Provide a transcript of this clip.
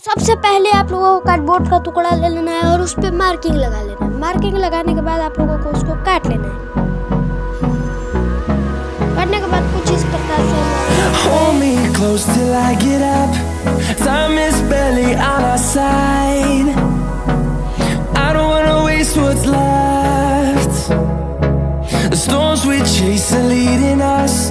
सबसे पहले आप लोगों को कार्डबोर्ड का टुकड़ा ले लेना है और उस पर मार्किंग लगा लेना है। मार्किंग लगाने के बाद आप लोगों को उसको काट लेना है। काटने के बाद कुछ इस प्रकार से Hold me close till I get up. Time is barely on our side. I don't wanna waste what's left. The storms we chase are leading us.